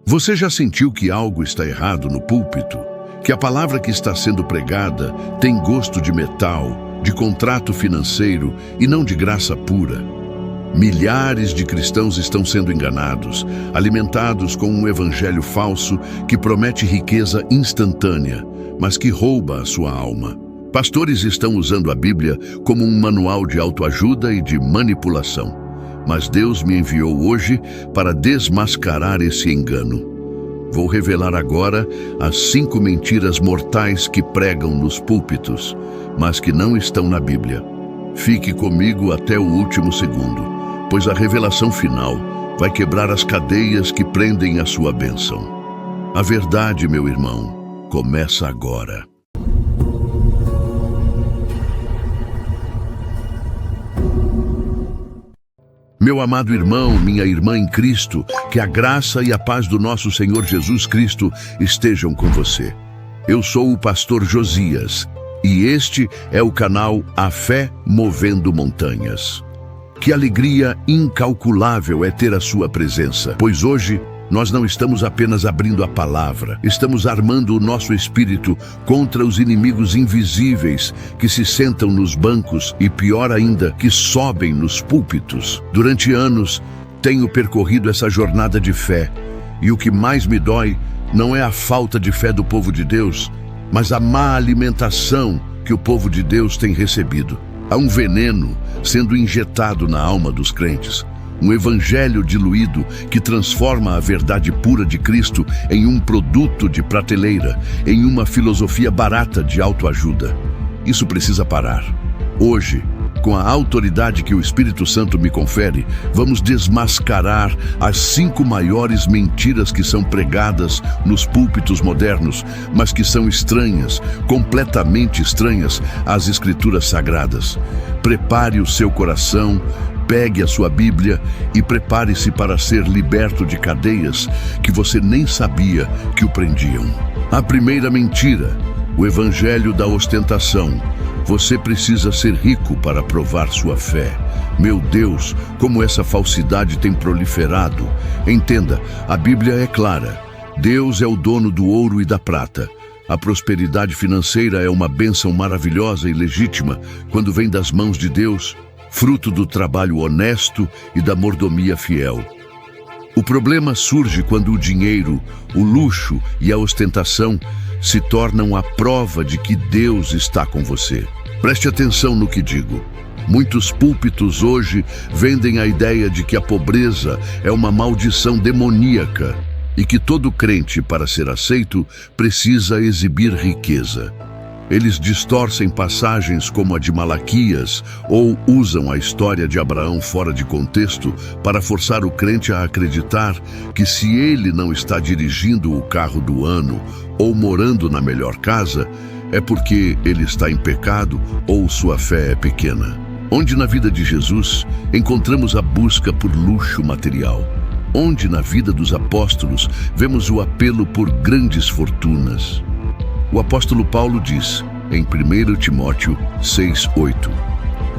Você já sentiu que algo está errado no púlpito? Que a palavra que está sendo pregada tem gosto de metal, de contrato financeiro e não de graça pura? Milhares de cristãos estão sendo enganados, alimentados com um evangelho falso que promete riqueza instantânea, mas que rouba a sua alma. Pastores estão usando a Bíblia como um manual de autoajuda e de manipulação. Mas Deus me enviou hoje para desmascarar esse engano. Vou revelar agora as 5 mentiras mortais que pregam nos púlpitos, mas que não estão na Bíblia. Fique comigo até o último segundo, pois a revelação final vai quebrar as cadeias que prendem a sua bênção. A verdade, meu irmão, começa agora. Meu amado irmão, minha irmã em Cristo, que a graça e a paz do nosso Senhor Jesus Cristo estejam com você. Eu sou o pastor Josias e este é o canal A Fé Movendo Montanhas. Que alegria incalculável é ter a sua presença, pois hoje nós não estamos apenas abrindo a palavra, estamos armando o nosso espírito contra os inimigos invisíveis que se sentam nos bancos e, pior ainda, que sobem nos púlpitos. Durante anos, tenho percorrido essa jornada de fé, e o que mais me dói não é a falta de fé do povo de Deus, mas a má alimentação que o povo de Deus tem recebido. Há um veneno sendo injetado na alma dos crentes. Um evangelho diluído que transforma a verdade pura de Cristo em um produto de prateleira, em uma filosofia barata de autoajuda. Isso precisa parar. Hoje, com a autoridade que o Espírito Santo me confere, vamos desmascarar as 5 maiores mentiras que são pregadas nos púlpitos modernos, mas que são estranhas, completamente estranhas às Escrituras Sagradas. Prepare o seu coração, pegue a sua Bíblia e prepare-se para ser liberto de cadeias que você nem sabia que o prendiam. A primeira mentira, o evangelho da ostentação. Você precisa ser rico para provar sua fé. Meu Deus, como essa falsidade tem proliferado. Entenda, a Bíblia é clara. Deus é o dono do ouro e da prata. A prosperidade financeira é uma bênção maravilhosa e legítima quando vem das mãos de Deus, fruto do trabalho honesto e da mordomia fiel. O problema surge quando o dinheiro, o luxo e a ostentação se tornam a prova de que Deus está com você. Preste atenção no que digo. Muitos púlpitos hoje vendem a ideia de que a pobreza é uma maldição demoníaca e que todo crente, para ser aceito, precisa exibir riqueza. Eles distorcem passagens como a de Malaquias ou usam a história de Abraão fora de contexto para forçar o crente a acreditar que se ele não está dirigindo o carro do ano ou morando na melhor casa, é porque ele está em pecado ou sua fé é pequena. Onde na vida de Jesus encontramos a busca por luxo material? Onde na vida dos apóstolos vemos o apelo por grandes fortunas? O apóstolo Paulo diz, em 1 Timóteo 6:8,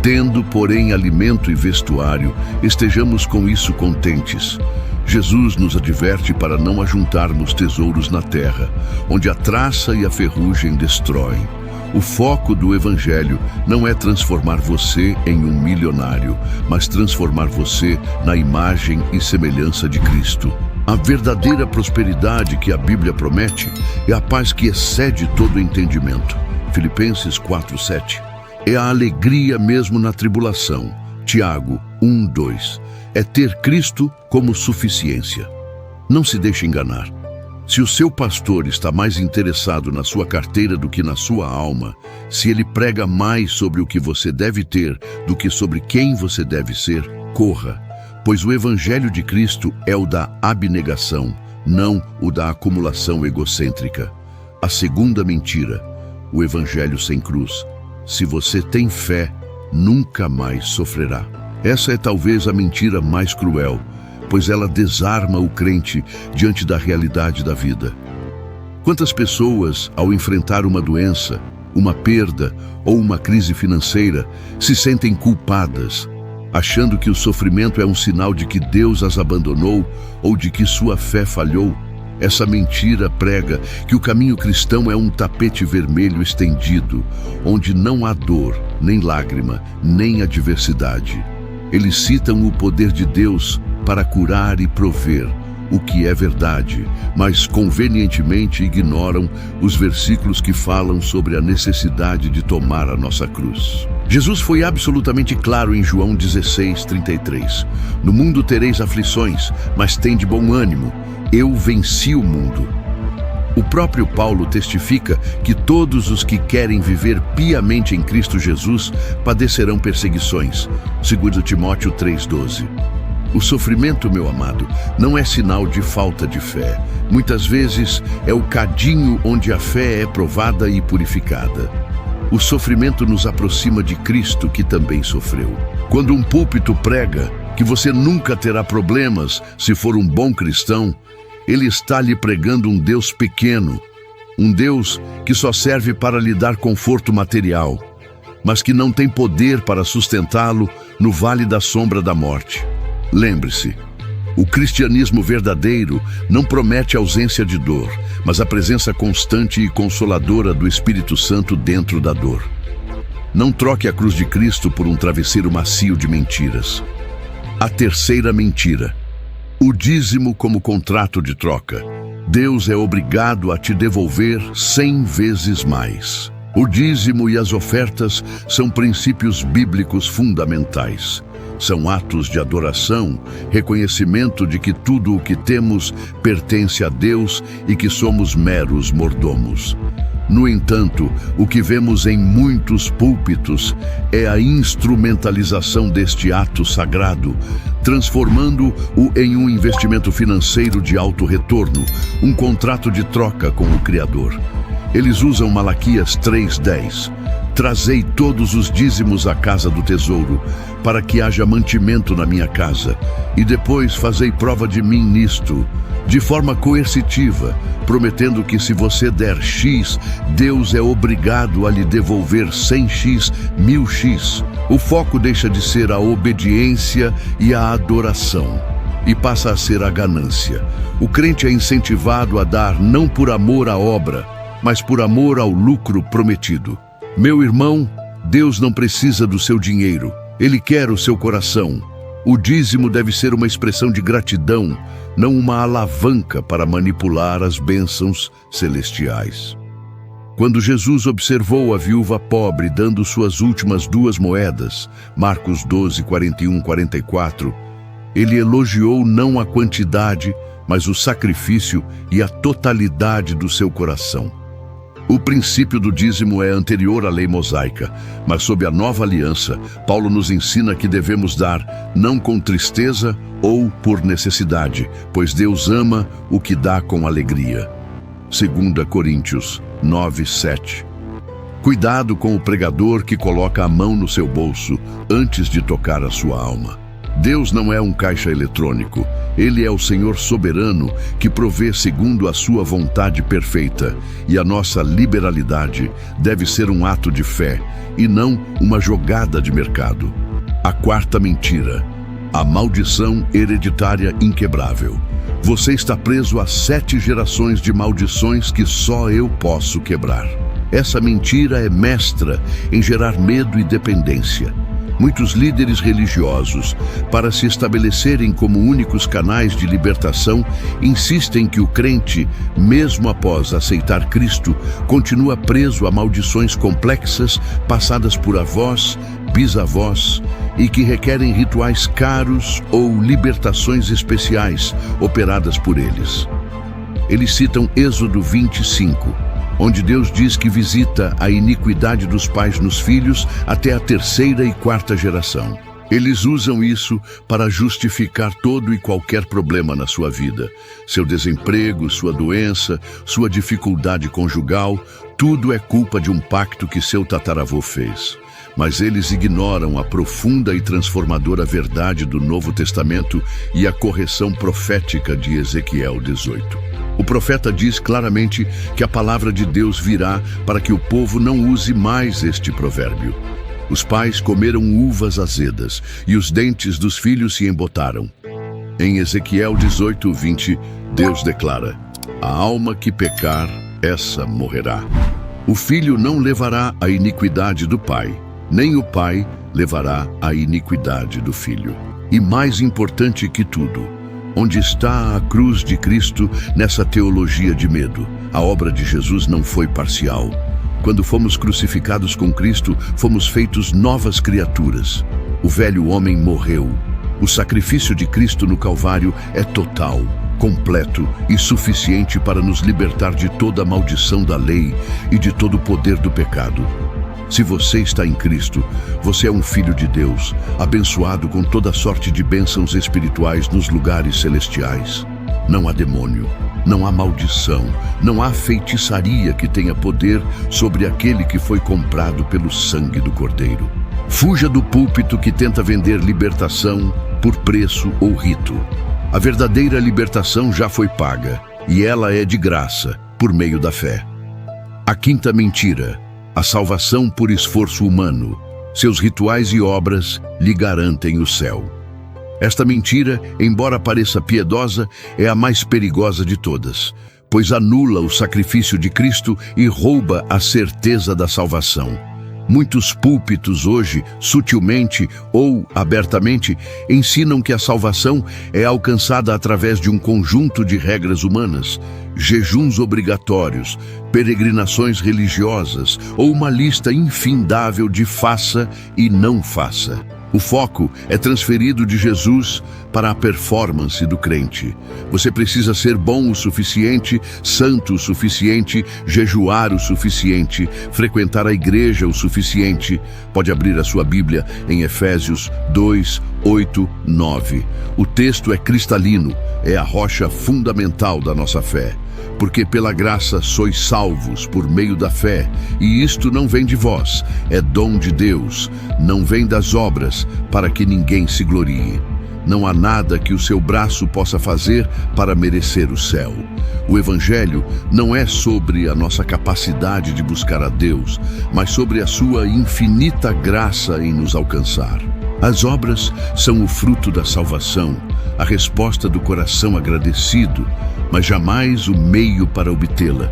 tendo, porém, alimento e vestuário, estejamos com isso contentes. Jesus nos adverte para não ajuntarmos tesouros na terra, onde a traça e a ferrugem destroem. O foco do Evangelho não é transformar você em um milionário, mas transformar você na imagem e semelhança de Cristo. A verdadeira prosperidade que a Bíblia promete é a paz que excede todo entendimento. Filipenses 4:7. É a alegria mesmo na tribulação. Tiago 1:2. É ter Cristo como suficiência. Não se deixe enganar. Se o seu pastor está mais interessado na sua carteira do que na sua alma, se ele prega mais sobre o que você deve ter do que sobre quem você deve ser, corra. Pois o Evangelho de Cristo é o da abnegação, não o da acumulação egocêntrica. A segunda mentira, o Evangelho sem cruz. Se você tem fé, nunca mais sofrerá. Essa é talvez a mentira mais cruel, pois ela desarma o crente diante da realidade da vida. Quantas pessoas, ao enfrentar uma doença, uma perda ou uma crise financeira, se sentem culpadas, achando que o sofrimento é um sinal de que Deus as abandonou ou de que sua fé falhou? Essa mentira prega que o caminho cristão é um tapete vermelho estendido, onde não há dor, nem lágrima, nem adversidade. Eles citam o poder de Deus para curar e prover, o que é verdade, mas convenientemente ignoram os versículos que falam sobre a necessidade de tomar a nossa cruz. Jesus foi absolutamente claro em João 16:33. No mundo tereis aflições, mas tende bom ânimo. Eu venci o mundo. O próprio Paulo testifica que todos os que querem viver piamente em Cristo Jesus padecerão perseguições, segundo Timóteo 3:12. O sofrimento, meu amado, não é sinal de falta de fé. Muitas vezes é o cadinho onde a fé é provada e purificada. O sofrimento nos aproxima de Cristo, que também sofreu. Quando um púlpito prega que você nunca terá problemas se for um bom cristão, ele está lhe pregando um Deus pequeno, um Deus que só serve para lhe dar conforto material, mas que não tem poder para sustentá-lo no vale da sombra da morte. Lembre-se, o cristianismo verdadeiro não promete ausência de dor, mas a presença constante e consoladora do Espírito Santo dentro da dor. Não troque a cruz de Cristo por um travesseiro macio de mentiras. A terceira mentira: o dízimo como contrato de troca. Deus é obrigado a te devolver 100 vezes mais. O dízimo e as ofertas são princípios bíblicos fundamentais. São atos de adoração, reconhecimento de que tudo o que temos pertence a Deus e que somos meros mordomos. No entanto, o que vemos em muitos púlpitos é a instrumentalização deste ato sagrado, transformando-o em um investimento financeiro de alto retorno, um contrato de troca com o Criador. Eles usam Malaquias 3:10. Trazei todos os dízimos à casa do tesouro, para que haja mantimento na minha casa, e depois fazei prova de mim nisto, de forma coercitiva, prometendo que se você der X, Deus é obrigado a lhe devolver 100X, 1000X. O foco deixa de ser a obediência e a adoração, e passa a ser a ganância. O crente é incentivado a dar não por amor à obra, mas por amor ao lucro prometido. Meu irmão, Deus não precisa do seu dinheiro, Ele quer o seu coração. O dízimo deve ser uma expressão de gratidão, não uma alavanca para manipular as bênçãos celestiais. Quando Jesus observou a viúva pobre dando suas últimas 2 moedas, Marcos 12:41-44, ele elogiou não a quantidade, mas o sacrifício e a totalidade do seu coração. O princípio do dízimo é anterior à lei mosaica, mas sob a nova aliança, Paulo nos ensina que devemos dar não com tristeza ou por necessidade, pois Deus ama o que dá com alegria. 2 Coríntios 9:7. Cuidado com o pregador que coloca a mão no seu bolso antes de tocar a sua alma. Deus não é um caixa eletrônico. Ele é o Senhor soberano que provê segundo a sua vontade perfeita, e a nossa liberalidade deve ser um ato de fé e não uma jogada de mercado. A quarta mentira: a maldição hereditária inquebrável. Você está preso a 7 gerações de maldições que só eu posso quebrar. Essa mentira é mestra em gerar medo e dependência. Muitos líderes religiosos, para se estabelecerem como únicos canais de libertação, insistem que o crente, mesmo após aceitar Cristo, continua preso a maldições complexas passadas por avós, bisavós e que requerem rituais caros ou libertações especiais operadas por eles. Eles citam Êxodo 25, onde Deus diz que visita a iniquidade dos pais nos filhos até a 3ª e 4ª geração. Eles usam isso para justificar todo e qualquer problema na sua vida. Seu desemprego, sua doença, sua dificuldade conjugal, tudo é culpa de um pacto que seu tataravô fez. Mas eles ignoram a profunda e transformadora verdade do Novo Testamento e a correção profética de Ezequiel 18. O profeta diz claramente que a palavra de Deus virá para que o povo não use mais este provérbio. Os pais comeram uvas azedas e os dentes dos filhos se embotaram. Em Ezequiel 18:20, Deus declara: A alma que pecar, essa morrerá. O filho não levará a iniquidade do pai, nem o pai levará a iniquidade do filho. E mais importante que tudo, onde está a cruz de Cristo nessa teologia de medo? A obra de Jesus não foi parcial. Quando fomos crucificados com Cristo, fomos feitos novas criaturas. O velho homem morreu. O sacrifício de Cristo no Calvário é total, completo e suficiente para nos libertar de toda a maldição da lei e de todo o poder do pecado. Se você está em Cristo, você é um filho de Deus, abençoado com toda sorte de bênçãos espirituais nos lugares celestiais. Não há demônio, não há maldição, não há feitiçaria que tenha poder sobre aquele que foi comprado pelo sangue do Cordeiro. Fuja do púlpito que tenta vender libertação por preço ou rito. A verdadeira libertação já foi paga, e ela é de graça, por meio da fé. A quinta mentira: a salvação por esforço humano. Seus rituais e obras lhe garantem o céu. Esta mentira, embora pareça piedosa, é a mais perigosa de todas, pois anula o sacrifício de Cristo e rouba a certeza da salvação. Muitos púlpitos hoje, sutilmente ou abertamente, ensinam que a salvação é alcançada através de um conjunto de regras humanas, jejuns obrigatórios, peregrinações religiosas ou uma lista infindável de faça e não faça. O foco é transferido de Jesus para a performance do crente. Você precisa ser bom o suficiente, santo o suficiente, jejuar o suficiente, frequentar a igreja o suficiente. Pode abrir a sua Bíblia em Efésios 2, 8, 9. O texto é cristalino, é a rocha fundamental da nossa fé. Porque pela graça sois salvos por meio da fé, e isto não vem de vós, é dom de Deus, não vem das obras, para que ninguém se glorie. Não há nada que o seu braço possa fazer para merecer o céu. O Evangelho não é sobre a nossa capacidade de buscar a Deus, mas sobre a sua infinita graça em nos alcançar. As obras são o fruto da salvação, a resposta do coração agradecido, mas jamais o meio para obtê-la.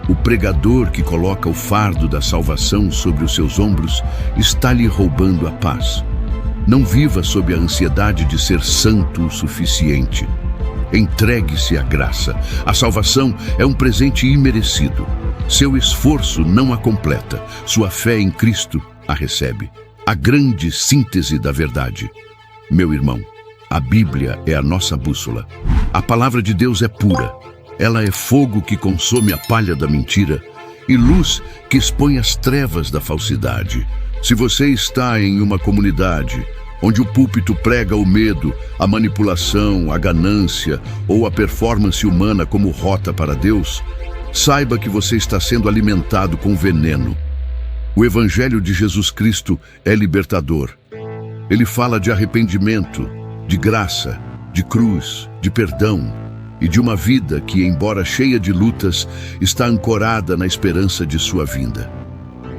O pregador que coloca o fardo da salvação sobre os seus ombros está lhe roubando a paz. Não viva sob a ansiedade de ser santo o suficiente. Entregue-se à graça. A salvação é um presente imerecido. Seu esforço não a completa. Sua fé em Cristo a recebe. A grande síntese da verdade. Meu irmão, a Bíblia é a nossa bússola. A palavra de Deus é pura. Ela é fogo que consome a palha da mentira e luz que expõe as trevas da falsidade. Se você está em uma comunidade onde o púlpito prega o medo, a manipulação, a ganância ou a performance humana como rota para Deus, saiba que você está sendo alimentado com veneno. O Evangelho de Jesus Cristo é libertador. Ele fala de arrependimento, de graça, de cruz, de perdão e de uma vida que, embora cheia de lutas, está ancorada na esperança de sua vinda.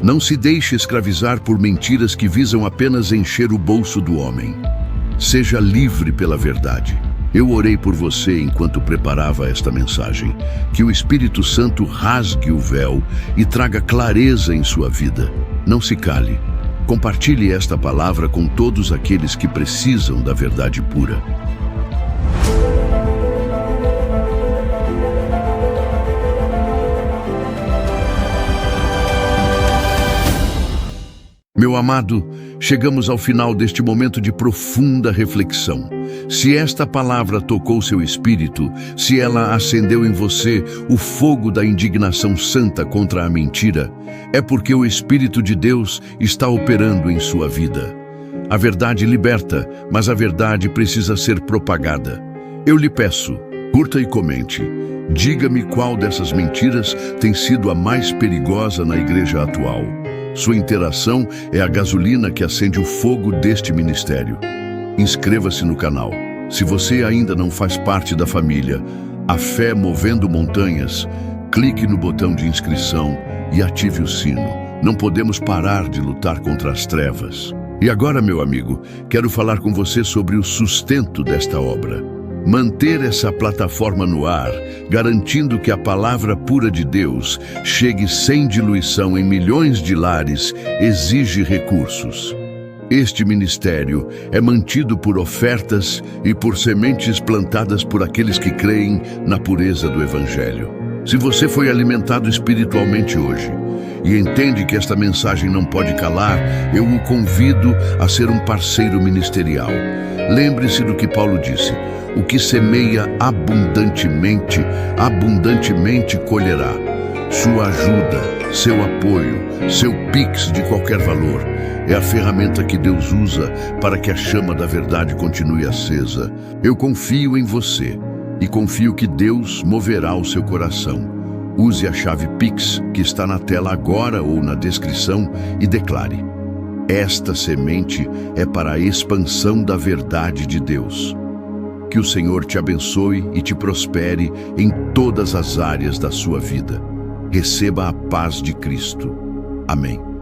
Não se deixe escravizar por mentiras que visam apenas encher o bolso do homem. Seja livre pela verdade. Eu orei por você enquanto preparava esta mensagem, que o Espírito Santo rasgue o véu e traga clareza em sua vida. Não se cale. Compartilhe esta palavra com todos aqueles que precisam da verdade pura. Meu amado, chegamos ao final deste momento de profunda reflexão. Se esta palavra tocou seu espírito, se ela acendeu em você o fogo da indignação santa contra a mentira, é porque o Espírito de Deus está operando em sua vida. A verdade liberta, mas a verdade precisa ser propagada. Eu lhe peço, curta e comente. Diga-me qual dessas mentiras tem sido a mais perigosa na igreja atual. Sua interação é a gasolina que acende o fogo deste ministério. Inscreva-se no canal. Se você ainda não faz parte da família A Fé Movendo Montanhas, clique no botão de inscrição e ative o sino. Não podemos parar de lutar contra as trevas. E agora, meu amigo, quero falar com você sobre o sustento desta obra. Manter essa plataforma no ar, garantindo que a palavra pura de Deus chegue sem diluição em milhões de lares, exige recursos. Este ministério é mantido por ofertas e por sementes plantadas por aqueles que creem na pureza do Evangelho. Se você foi alimentado espiritualmente hoje e entende que esta mensagem não pode calar, eu o convido a ser um parceiro ministerial. Lembre-se do que Paulo disse: o que semeia abundantemente, abundantemente colherá. Sua ajuda, seu apoio, seu Pix de qualquer valor, é a ferramenta que Deus usa para que a chama da verdade continue acesa. Eu confio em você e confio que Deus moverá o seu coração. Use a chave Pix que está na tela agora ou na descrição e declare: esta semente é para a expansão da verdade de Deus. Que o Senhor te abençoe e te prospere em todas as áreas da sua vida. Receba a paz de Cristo. Amém.